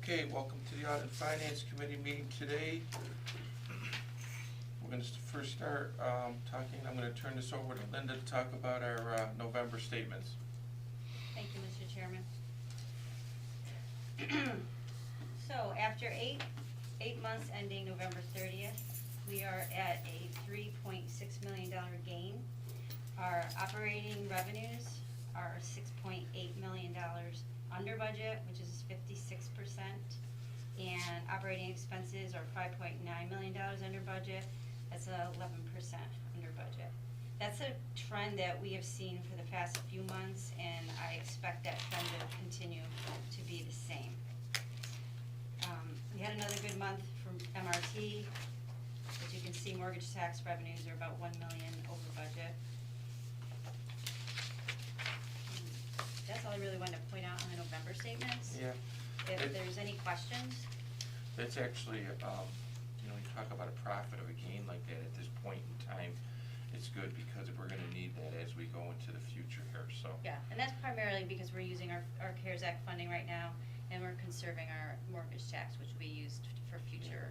Okay, welcome to the Audit and Finance Committee meeting today. We're going to first start talking, I'm going to turn this over to Linda to talk about our November statements. Thank you, Mr. Chairman. So after eight months ending November 30th, we are at a $3.6 million gain. Our operating revenues are $6.8 million under budget, which is 56%, and operating expenses are $5.9 million under budget. That's 11% under budget. That's a trend that we have seen for the past few months, and I expect that trend to continue to be the same. We had another good month from MRT. As you can see, mortgage tax revenues are about $1 million over budget. That's all I really wanted to point out on the November statements. Yeah. If there's any questions. That's actually, you talk about a profit or a gain like that at this point in time, it's good because we're going to need that as we go into the future here, so. Yeah, and that's primarily because we're using our CARES Act funding right now, and we're conserving our mortgage tax, which will be used for future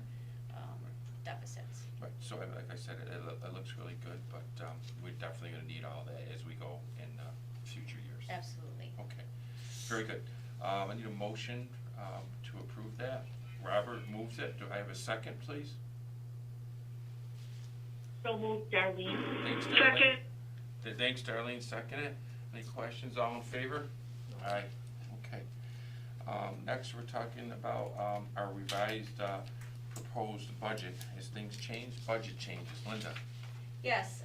deficits. Right, so like I said, it looks really good, but we're definitely going to need all that as we go in future years. Absolutely. Okay, very good. I need a motion to approve that. Robert moves it. Do I have a second, please? So moved, Darlene. Thanks, Darlene. Thanks, Darlene. Second it. Any questions? All in favor? Aye. Okay. Next, we're talking about our revised proposed budget. As things change, budget changes. Linda. Yes,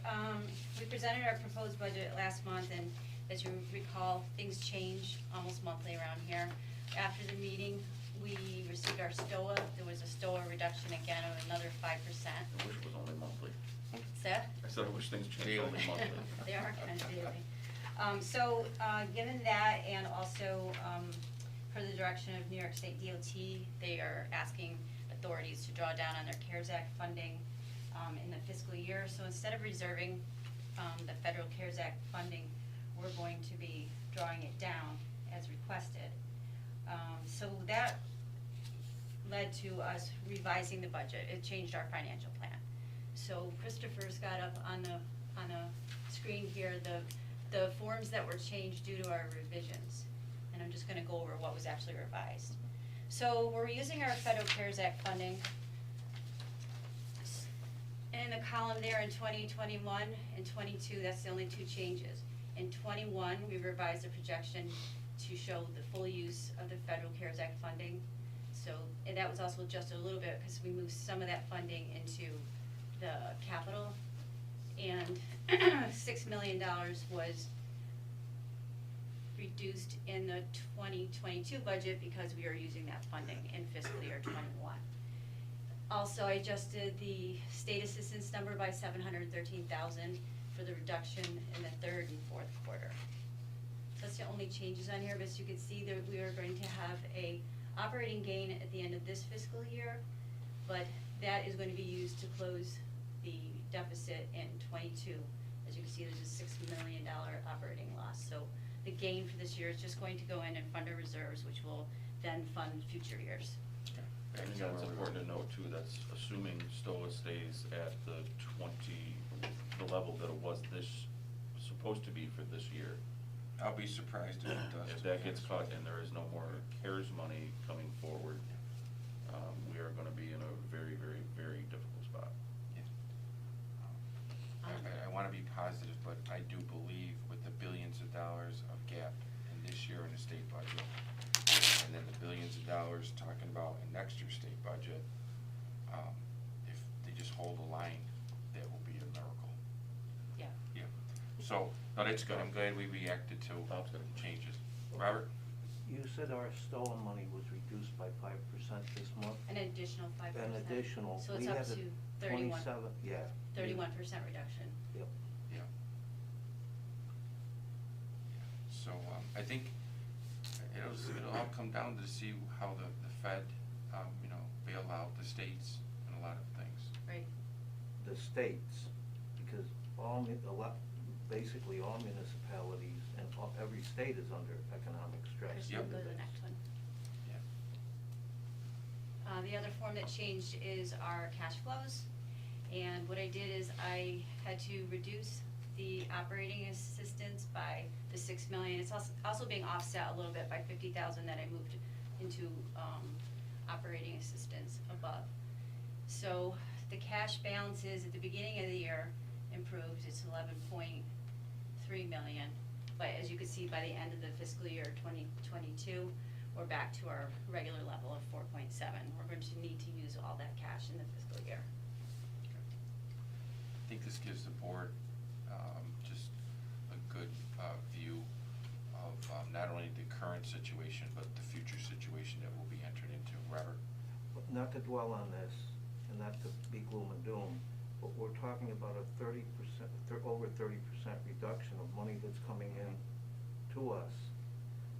we presented our proposed budget last month, and as you recall, things change almost monthly around here. After the meeting, we received our STOA. There was a STOA reduction again of another 5%. I wish it was only monthly. Seth? I said I wish things changed Daily. only monthly. They are kind of daily. So, given that, and also per the direction of New York State DOT, they are asking authorities to draw down on their CARES Act funding in the fiscal year. So instead of reserving the federal CARES Act funding, we're going to be drawing it down as requested. So that led to us revising the budget. It changed our financial plan. So Christopher's got up on the screen here the forms that were changed due to our revisions, and I'm just going to go over what was actually revised. So we're using our federal CARES Act funding. In the column there in 2021 and 22, that's the only two changes. In 21, we revised the projection to show the full use of the federal CARES Act funding. So, and that was also adjusted a little bit because we moved some of that funding into the capital, and $6 million was reduced in the 2022 budget because we are using that funding in fiscal year 21. Also, I adjusted the state assistance number by $713,000 for the reduction in the third and fourth quarter. So that's the only changes on here, but as you can see, that we are going to have a operating gain at the end of this fiscal year, but that is going to be used to close the deficit in 22. As you can see, there's a $6 million operating loss. So the gain for this year is just going to go in and fund our reserves, which will then fund future years. I think it's important to note too, that's assuming STOA stays at the level that it was supposed to be for this year. I'll be surprised if it does. If that gets cut and there is no more CARES money coming forward, we are going to be in a very, very, very difficult spot. Yeah. I want to be positive, but I do believe with the billions of dollars of gap in this year in the state budget, and then the billions of dollars talking about in next year's state budget, if they just hold the line, that will be a miracle. Yeah. Yeah. So, no, that's good. I'm glad we reacted to changes. Robert? You said our stolen money was reduced by 5% this month? An additional 5%. An additional. So it's we up had to a 31. 27, yeah. 31% reduction. Yep. Yeah. So, I think it'll all come down to see how the Fed, bail out the states and a lot of things. Right. The states, because basically all municipalities and every state is under economic stress. Chris, Yep. we'll go to the next one. Yeah. The other form that changed is our cash flows. And what I did is I had to reduce the operating assistance by the 6 million. It's also being offset a little bit by 50,000 that I moved into, operating assistance above. So the cash balances at the beginning of the year improved, it's 11.3 million. But as you can see, by the end of the fiscal year 2022, we're back to our regular level of 4.7. We're going to need to use all that cash in the fiscal year. I think this gives the board just a good view of not only the current situation, but the future situation that we'll be entering into. Robert? Not to dwell on this, and not to be gloom and doom, but we're talking about a 30%, over 30% reduction of money that's coming in to us.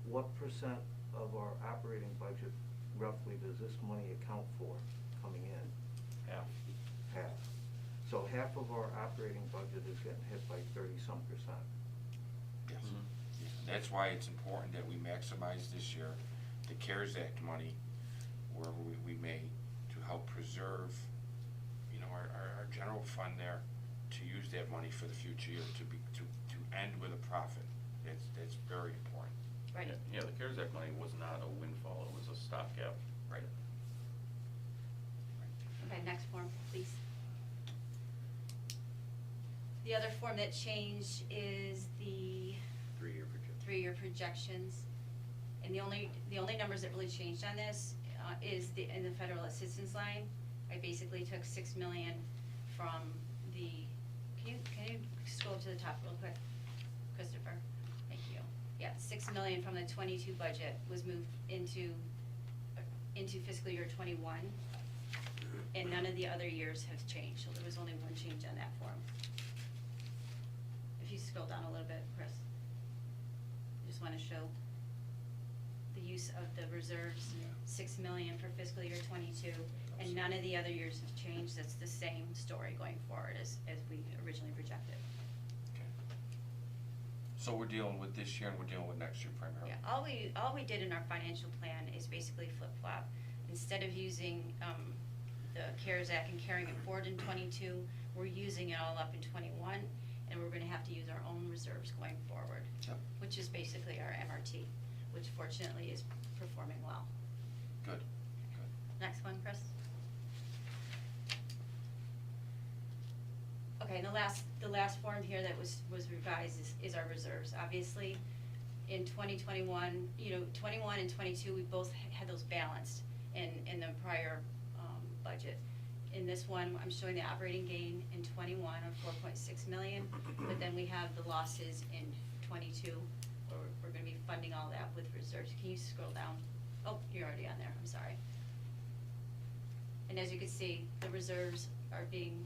What percent of our operating budget roughly does this money account for coming in? Half. Half. So half of our operating budget is getting hit by 30-some percent. Yes. Mhm. Yeah. That's why it's important that we maximize this year the CARES Act money wherever we may to help preserve, you know, our general fund there, to use that money for the future year, to end with a profit. That's very important. Right. Yeah, the CARES Act money was not a windfall, it was a stopgap. Right. Okay, next form, please. The other form that changed is the 3-year projection. 3-year projections. And the only numbers that really changed on this is in the federal assistance line. I basically took 6 million from the, can you scroll to the top real quick, Christopher? Thank you. Yeah, 6 million from the 22 budget was moved into fiscal year 21. And none of the other years have changed, so there was only one change on that form. If you scroll down a little bit, Chris. I just want to show the use of the reserves, Yeah. 6 million for fiscal year 22, and none of the other years have changed. That's the same story going forward as we originally projected. Okay. So we're dealing with this year and we're dealing with next year primarily? Yeah, all we did in our financial plan is basically flip-flop. Instead of using the CARES Act and carrying it forward in 22, we're using it all up in 21, and we're gonna have to use our own reserves going forward. Yep. Which is basically our MRT, which fortunately is performing well. Good, good. Next one, Chris. Okay, and the last form here that was revised is our reserves. Obviously, in 2021, 21 and 22, we both had those balanced in the prior budget. In this one, I'm showing the operating gain in 21 of 4.6 million, but then we have the losses in 22, where we're gonna be funding all that with reserves. Can you scroll down? Oh, you're already on there, I'm sorry. And as you can see, the reserves are being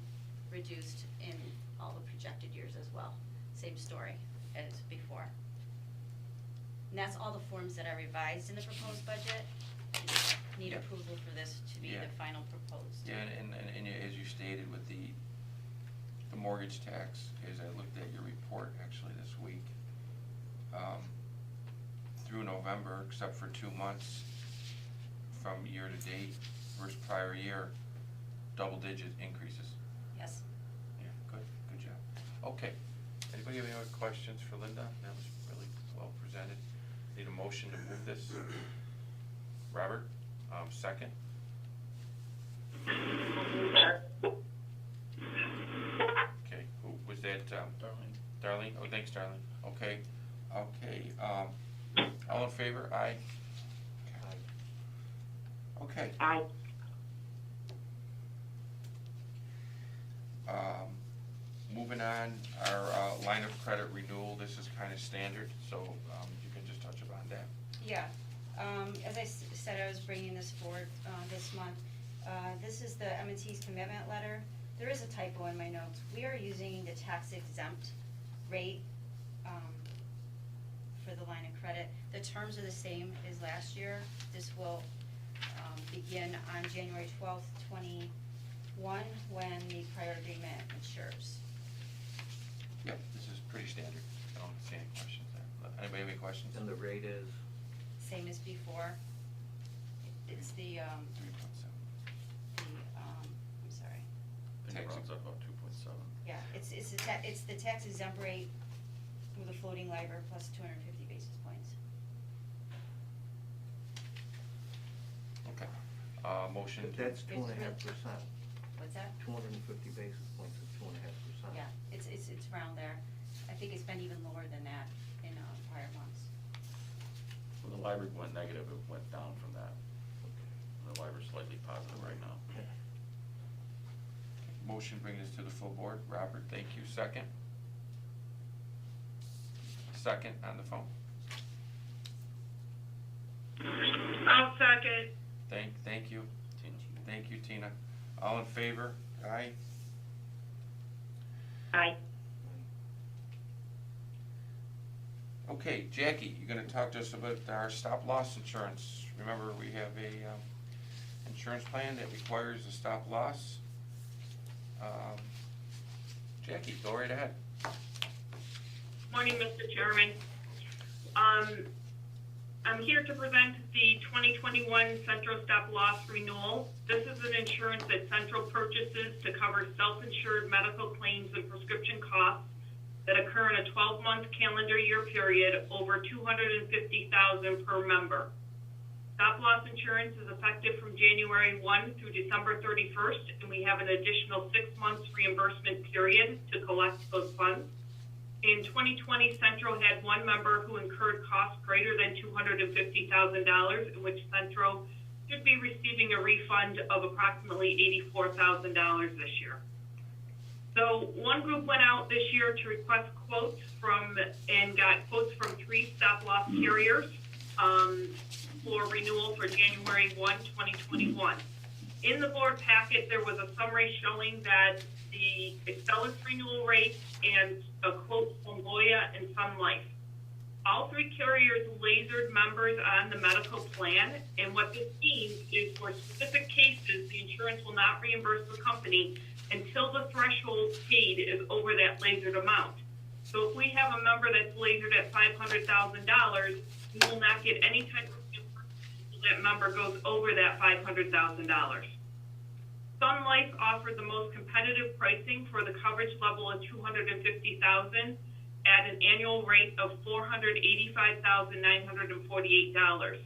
reduced in all the projected years as well. Same story as before. And that's all the forms that are revised in the proposed budget. You just need Yeah. approval for this to be Yeah. the final proposed. Yeah, and as you stated with the mortgage tax, as I looked at your report actually this week, through November, except for 2 months from year to date versus prior year, double-digit increases. Yes. Yeah, good job. Okay, anybody have any other questions for Linda? That was really well presented. Need a motion to move this? Robert, second? Okay, who was that, Darlene. Darlene? Oh, thanks, Darlene. Okay, all in favor? Aye? Okay. Aye. Moving on, our line of credit renewal, this is kind of standard, so you can just touch upon that. Yeah, as I said, I was bringing this forward this month. This is the M&T's commitment letter. There is a typo in my notes. We are using the tax exempt rate for the line of credit. The terms are the same as last year. This will begin on January 12th, 21, when the prior agreement matures. Yep, this is pretty standard. I don't see any questions there. Anybody have any questions? And the rate is? Same as before. It's the 3.7. think Tax- rounds out about 2.7. Yeah, it's the tax exempt rate with a floating LIBOR plus 250 basis points. Okay, motion. But that's 2.5%. What's that? 250 basis points is 2.5%. Yeah, it's around there. I think it's been even lower than that in prior months. When the library went negative, it went down from that. The library's slightly positive right now. Motion bring this to the full board. Robert, thank you. Second? Second on the phone. I'll second. Thank you. Tina? Thank you, Tina. All in favor? Aye. Aye. Okay, Jackie, you're gonna talk to us about our stop loss insurance. Remember, we have a, insurance plan that requires a stop loss. Jackie, go right ahead. Morning, Mr. Chairman. I'm here to present the 2021 Centrostep loss renewal. This is an insurance that Central purchases to cover self-insured medical claims and prescription costs that occur in a 12-month calendar year period over $250,000 per member. Stop loss insurance is effective from January 1 through December 31st, and we have an additional 6 months reimbursement period to collect those funds. In 2020, Centro had one member who incurred costs greater than $250,000, in which Centro should be receiving a refund of approximately $84,000 this year. So one group went out this year to request quotes and got quotes from 3 stop loss carriers for renewal for January 1, 2021. In the board packet, there was a summary showing that the Excelis renewal rate and a quote from Voya and Sun Life. All 3 carriers lasered members on the medical plan, and what this means is for specific cases, the insurance will not reimburse the company until the threshold paid is over that lasered amount. So if we have a member that's lasered at $500,000, we will not get any type of reimbursement until that member goes over that $500,000. Sun Life offered the most competitive pricing for the coverage level of $250,000 at an annual rate of $485,948.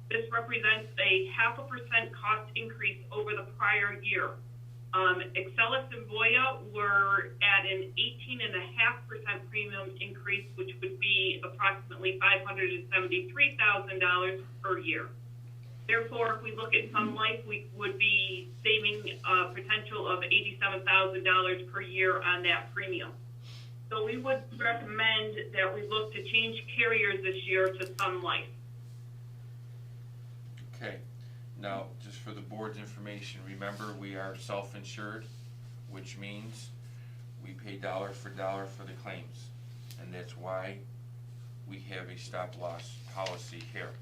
This represents a 0.5% cost increase over the prior year. Excelis and Voya were at an 18.5% premium increase, which would be approximately $573,000 per year. Therefore, if we look at Sun Life, we would be saving a potential of $87,000 per year on that premium. So we would recommend that we look to change carriers this year to Sun Life. Okay, now, just for the board's information, remember, we are self-insured, which means we pay dollar for dollar for the claims. And that's why we have a stop loss policy here.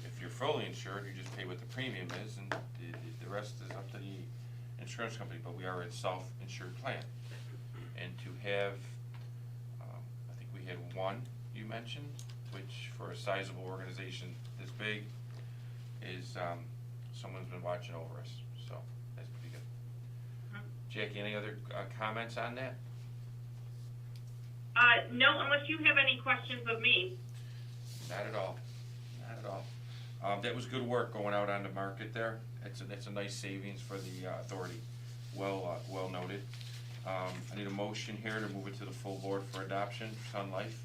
If you're fully insured, you just pay what the premium is, and the rest is up to the insurance company, but we are a self-insured plan. And to have, I think we had one you mentioned, which for a sizable organization this big is, someone's been watching over us, so that's pretty good. Jackie, any other comments on that? No, unless you have any questions of me. Not at all, not at all. That was good work going out on the market there. It's a nice savings for the authority. Well noted. I need a motion here to move it to the full board for adoption, Sun Life.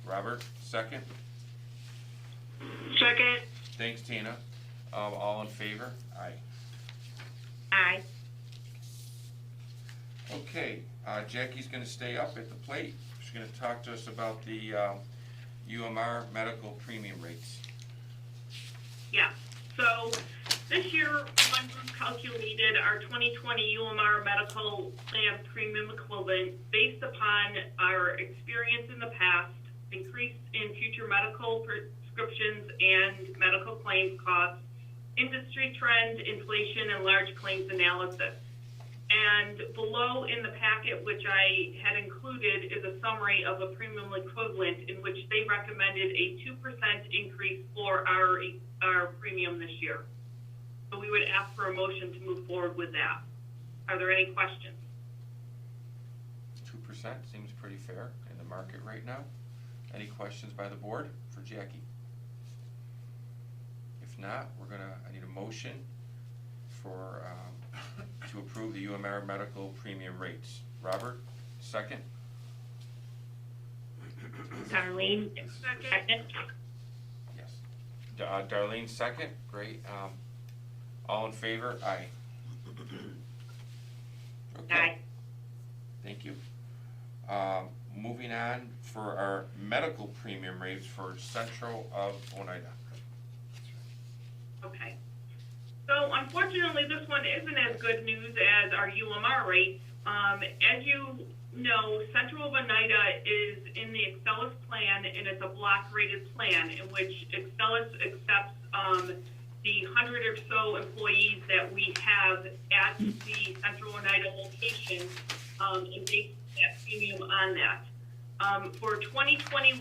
Robert, second. Second. Thanks, Tina. All in favor? Aye. Aye. Okay, Jackie's gonna stay up at the plate. She's gonna talk to us about the UMR medical premium rates. Yeah, so this year, one group calculated our 2020 UMR medical plan premium equivalent based upon our experience in the past, increase in future medical prescriptions and medical claims costs, industry trend, inflation, and large claims analysis. And below in the packet, which I had included, is a summary of a premium equivalent in which they recommended a 2% increase for our premium this year. So we would ask for a motion to move forward with that. Are there any questions? seems pretty fair in the market right now. Any questions by the board for Jackie? If not, I need a motion for, to approve the UMR medical premium rates. Robert, second? Darlene, second. Yes. Darlene, second, great. All in favor? Aye. Okay. Aye. Thank you. Moving on for our medical premium rates for Central of Oneida. Okay. So unfortunately, this one isn't as good news as our UMR rates. As you know, Central of Oneida is in the Excelis plan, and it's a block-rated plan in which Excelis accepts the 100 or so employees that we have at the Central Oneida location, and base that premium on that. For 2021,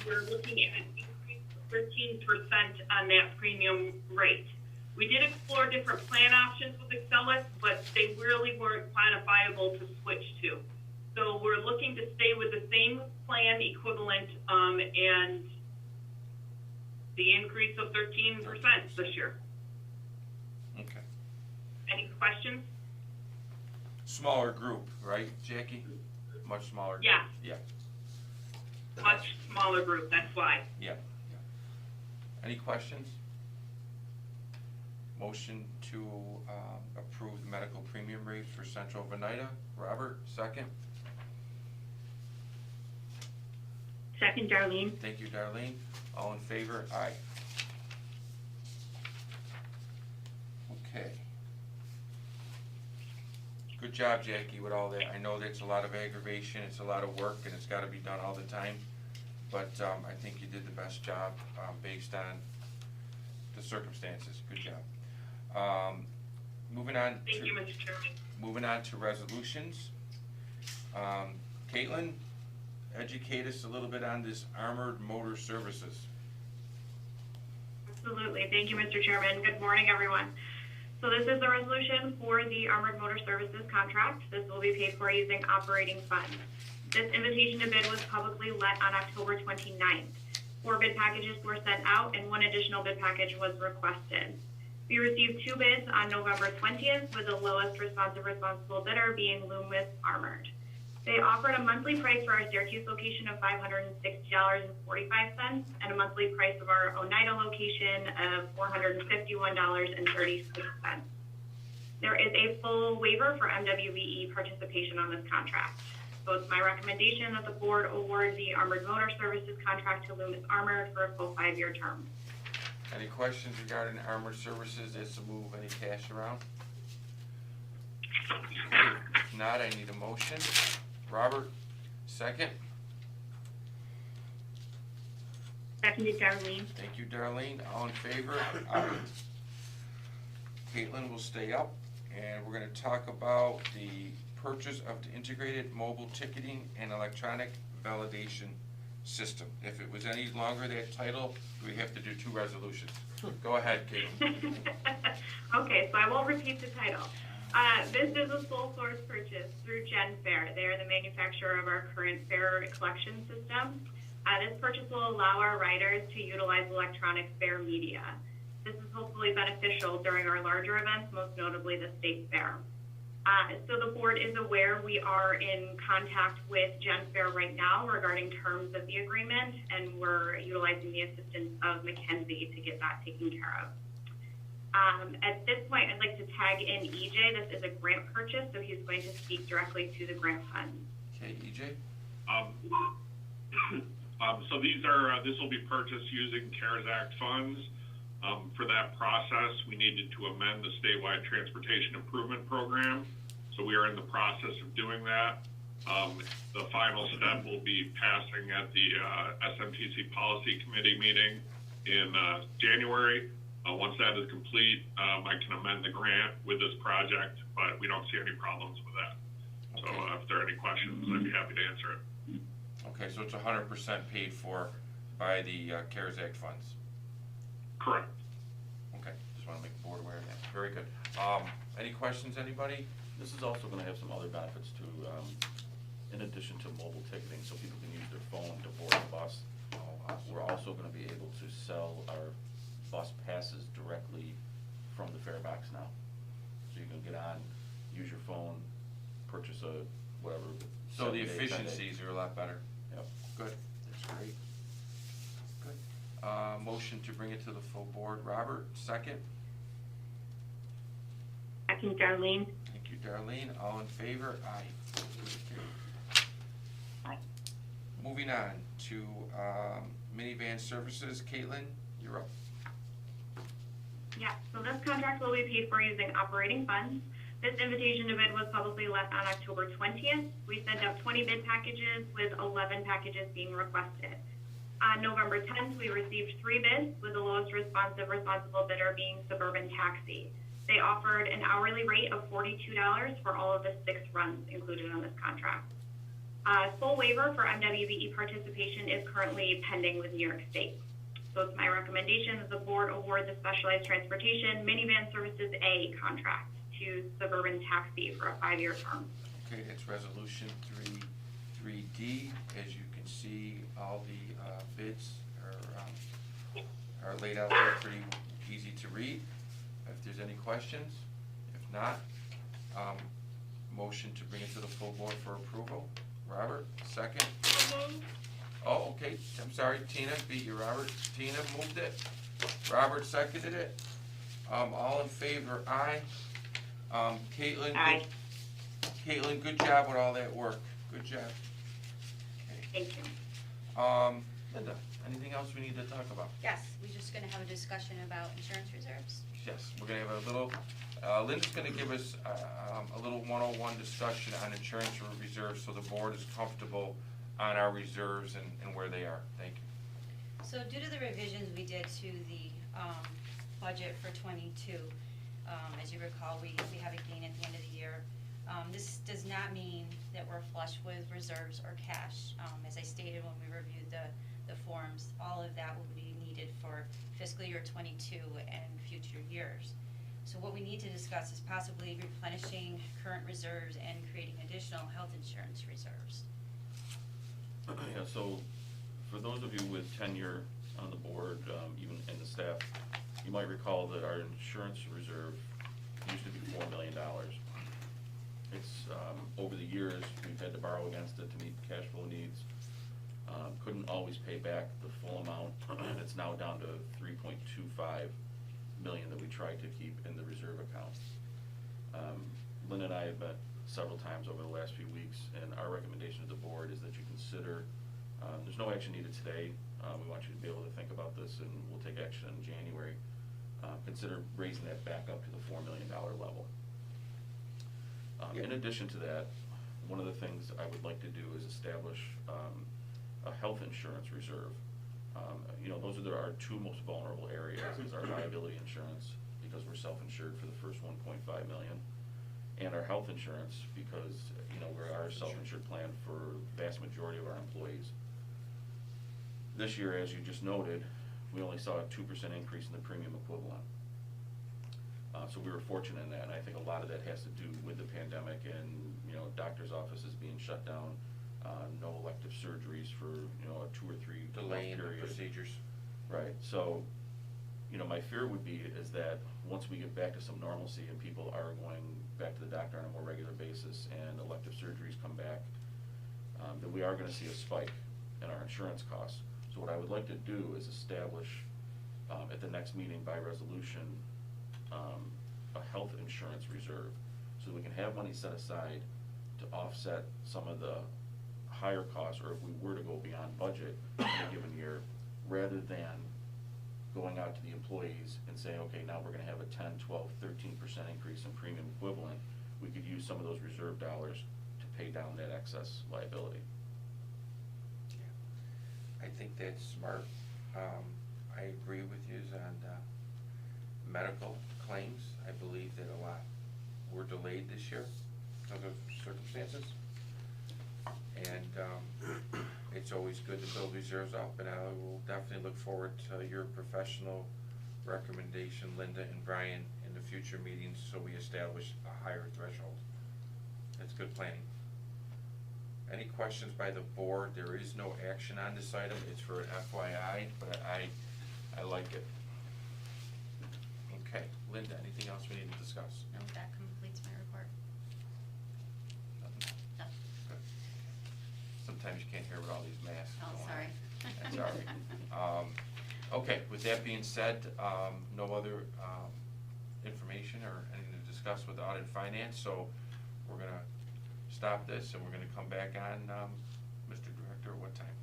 we're looking at an increase of 13% on that premium rate. We did explore different plan options with Excelis, but they really weren't quantifiable to switch to. So we're looking to stay with the same plan equivalent, and the increase of 13% this year. Okay. Any questions? Smaller group, right, Jackie? Much smaller group? Yeah. Yeah. Much smaller group, that's why. Yeah. Any questions? Motion to approve the medical premium rates for Central of Oneida. Robert, second. Second, Darlene. Thank you, Darlene. All in favor? Aye. Okay. Good job, Jackie, with all that. I know that's a lot of aggravation, it's a lot of work, and it's gotta be done all the time. But I think you did the best job based on the circumstances. Good job. Moving on Thank to, you, Mr. Chairman. moving on to resolutions. Caitlin, educate us a little bit on this Armored Motor Services. Absolutely. Thank you, Mr. Chairman. Good morning, everyone. So this is the resolution for the Armored Motor Services contract. This will be paid for using operating funds. This invitation to bid was publicly let on October 29th. 4 bid packages were sent out and 1 additional bid package was requested. We received 2 bids on November 20th, with the lowest responsible bidder being Loomis Armored. They offered a monthly price for our Syracuse location of $560.45 and a monthly price of our Oneida location of $451.36. There is a full waiver for MWBE participation on this contract. So it's my recommendation that the board award the Armored Motor Services contract to Loomis Armored for a full 5-year term. Any questions regarding Armored Services as to move any cash around? If not, I need a motion. Robert, second. Seconded, Darlene. Thank you, Darlene. All in favor? Aye. Caitlin will stay up, and we're gonna talk about the purchase of the integrated mobile ticketing and electronic validation system. If it was any longer, that title, we have to do 2 resolutions. Go ahead, Caitlin. Okay, so I won't repeat the title. This is a sole source purchase through GenFair. They are the manufacturer of our current fare collection system. This purchase will allow our riders to utilize electronic fare media. This is hopefully beneficial during our larger events, most notably the state fair. So the board is aware we are in contact with GenFair right now regarding terms of the agreement, and we're utilizing the assistance of McKenzie to get that taken care of. At this point, I'd like to tag in EJ. This is a grant purchase, so he's going to speak directly to the grant funds. Okay, EJ? So this will be purchased using CARES Act funds. For that process, we needed to amend the statewide transportation improvement program. So we are in the process of doing that. The final step will be passing at the SMTC Policy Committee meeting in January. Once that is complete, I can amend the grant with this project, but we don't see any problems with that. So if there are any questions, I'd be happy to answer it. Okay, so it's 100% paid for by the CARES Act funds. Correct. Okay, just wanna make the board aware of that. Very good. Any questions, anybody? This is also gonna have some other benefits too. in addition to mobile ticketing, so people can use their phone to board the bus. We're also gonna be able to sell our bus passes directly from the fare box now. So you can get on, use your phone, purchase a, whatever. So the 7-day, 10-day. efficiencies are a lot better. Yep. Good, that's great. Good. Motion to bring it to the full board. Robert, second. Second, Darlene. Thank you, Darlene. All in favor? Aye. Aye. Moving on to Minivan Services. Caitlin, you're up. Yeah, so this contract will be paid for using operating funds. This invitation to bid was publicly let on October 20th. We sent out 20 bid packages with 11 packages being requested. On November 10th, we received 3 bids, with the lowest responsible bidder being Suburban Taxi. They offered an hourly rate of $42 for all of the 6 runs included on this contract. Full waiver for MWBE participation is currently pending with New York State. So it's my recommendation that the board award the Specialized Transportation Minivan Services A contract to Suburban Taxi for a 5-year term. Okay, that's resolution 3D. As you can see, all the bids are laid out there, pretty easy to read. If there's any questions, if not, motion to bring it to the full board for approval. Robert, second. Oh, okay, I'm sorry, Tina beat you, Robert. Tina moved it. Robert seconded it. All in favor, aye. Caitlin? Aye. Caitlin, good job with all that work. Good job. Okay. Thank you. Linda, anything else we need to talk about? Yes, we're just gonna have a discussion about insurance reserves. Yes, we're gonna have a little, Linda's gonna give us, a little 101 discussion on insurance reserves so the board is comfortable on our reserves and where they are. Thank you. So due to the revisions we did to the budget for '22, as you recall, we have a gain at the end of the year. This does not mean that we're flush with reserves or cash. As I stated when we reviewed the forms, all of that will be needed for fiscal year '22 and future years. So what we need to discuss is possibly replenishing current reserves and creating additional health insurance reserves. Yeah, so for those of you with tenure on the board, even in the staff, you might recall that our insurance reserve used to be $4 million. It's, over the years, we've had to borrow against it to meet cash flow needs. Couldn't always pay back the full amount, and it's now down to $3.25 million that we tried to keep in the reserve account. Lynn and I have met several times over the last few weeks, and our recommendation to the board is that you consider, there's no action needed today. We want you to be able to think about this, and we'll take action in January. Consider raising that back up to the $4 million level. In addition to that, one of the things I would like to do is establish a health insurance reserve. You know, those are our 2 most vulnerable areas, is our liability insurance, because we're self-insured for the first $1.5 million, and our health insurance, because, you know, we're our self-insured plan for the vast majority of our employees. This year, as you just noted, we only saw a 2% increase in the premium equivalent. So we were fortunate in that, and I think a lot of that has to do with the pandemic and, you know, doctors' offices being shut down, no elective surgeries for, you know, a 2 or 3 Delay in the period. procedures. Right, so, you know, my fear would be is that once we get back to some normalcy and people are going back to the doctor on a more regular basis and elective surgeries come back, that we are gonna see a spike in our insurance costs. So what I would like to do is establish, at the next meeting by resolution, a health insurance reserve, so we can have money set aside to offset some of the higher costs, or if we were to go beyond budget in a given year, rather than going out to the employees and saying, okay, now we're gonna have a 10, 12, 13% increase in premium equivalent, we could use some of those reserve dollars to pay down that excess liability. I think that's smart. I agree with you on medical claims. I believe that a lot were delayed this year because of circumstances. And it's always good to build reserves up, and I will definitely look forward to your professional recommendation, Linda and Brian, in the future meetings, so we establish a higher threshold. That's good planning. Any questions by the board? There is no action on this item, it's for an FYI, but I like it. Okay, Linda, anything else we need to discuss? No, that completes my report. Nothing? No. Good. Sometimes you can't hear with all these masks Oh, going on. sorry. That's all right. Okay, with that being said, no other, information or anything to discuss with audit finance, so we're gonna stop this and we're gonna come back on, Mr. Director, what time?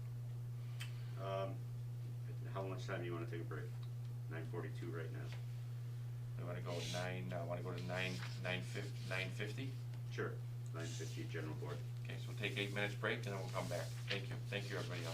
How much time do you wanna take a break? 9:42 right now. We wanna go at wanna go to 9:50? Sure, 9:50 general board. Okay, so we'll take 8 minutes break and then we'll come back. Thank you, everybody else.